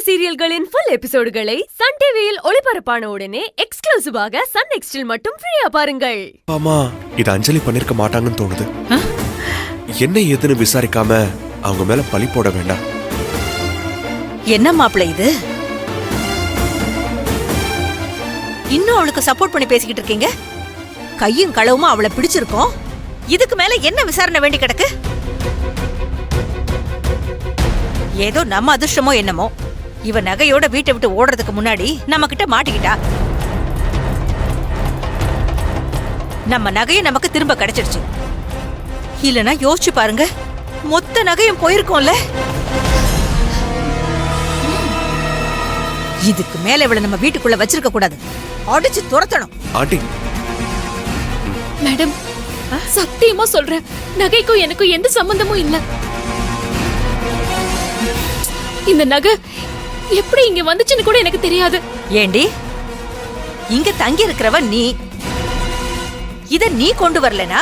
சீரியல்களின் full எபிசோடுகளை Sun டிவியில் ஒளிபரப்பான உடனே எக்ஸ்க்ளூசிவாக சன் நெக்ஸ்டில் மட்டும் ஃப்ரீயா பாருங்கள். ஆமா, இது அஞ்சலி பண்ணிருக்க மாட்டாங்கன்னு தோணுது. என்ன ஏதுன்னு விசாரிக்காம அவங்க மேல பழி போட வேண்டாம். என்ன மாப்பிள்ள இது? இன்னும் அவளுக்கு சப்போர்ட் பண்ணி பேசிக்கிட்டு இருக்கீங்க. கையும் களவுமா அவளை பிடிச்சிருக்கோம். இதுக்கு மேல என்ன விசாரணை வேண்டி கிடக்கு? ஏதோ நம்ம அதிர்ஷ்டமோ என்னமோ, இவ நகையோட வீட்டை விட்டு ஓடுறதுக்கு முன்னாடி நம்ம கிட்ட மாட்டிக்கிட்டா. நம்ம நகையும் நமக்கு திரும்ப கிடைச்சிடுச்சு. இல்லனா யோசிச்சு பாருங்க, மொத்த நகையும் போயிருக்கோம்ல. இதுக்கு மேல இவளை நம்ம வீட்டுக்குள்ள வச்சிருக்க கூடாது, அடிச்சு துரத்தணும். ஆண்டி, மேடம், சத்தியமா சொல்றேன், நகைக்கும் எனக்கும் எந்த சம்பந்தமும் இல்ல. இந்த நகை எப்படி இங்க வந்துச்சுன்னு கூட எனக்கு தெரியாது. ஏண்டி, இங்க தங்கி இருக்கிறவ நீ. இத நீ கொண்டு வரலனா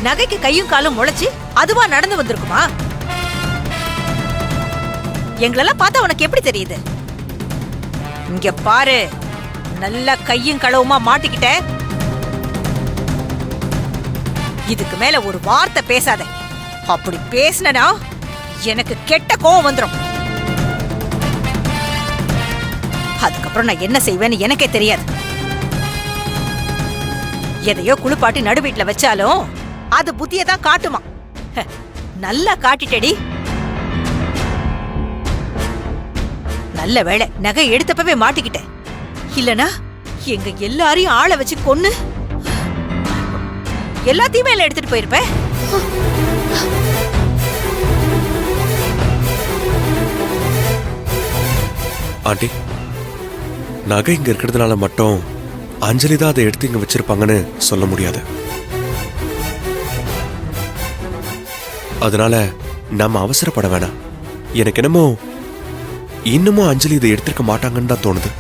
நகைக்கு கையும் காலும் முளைச்சு அதுவா நடந்து வந்திருக்குமா? எங்களெல்லாம் பார்த்தா உனக்கு எப்படி தெரியுது? இங்க பாரு, நல்ல கையும் களவுமா மாட்டிக்கிட்ட. இதுக்கு மேல ஒரு வார்த்தை பேசாத. அப்படி பேசினா எனக்கு கெட்ட கோவம் வந்துரும். அதுக்கப்புறம் நான் என்ன செய்வேன்னு எனக்கே தெரியாது. எதையோ குளிப்பாட்டி நடு வீட்டுல வச்சாலும் அது புத்தியதான் காட்டுமா. நல்லா காட்டிட்டடி. நல்ல வேளை நகை எடுத்தப்பவே மாட்டிக்கிட்டேன். இல்லனா எங்க எல்லாரையும் ஆளை வச்சு கொன்னு எல்லாத்தையுமே எல்லாம் எடுத்துட்டு போயிருப்பேன். ஆண்டி, நகை இங்க இருக்கிறதுனால மட்டும் அஞ்சலி தான் அதை எடுத்து இங்க வச்சிருப்பாங்கன்னு சொல்ல முடியாது. அதனால நம்ம அவசரப்பட வேணாம். எனக்கு என்னமோ இன்னமும் அஞ்சலி இதை எடுத்திருக்க மாட்டாங்கன்னு தான் தோணுது.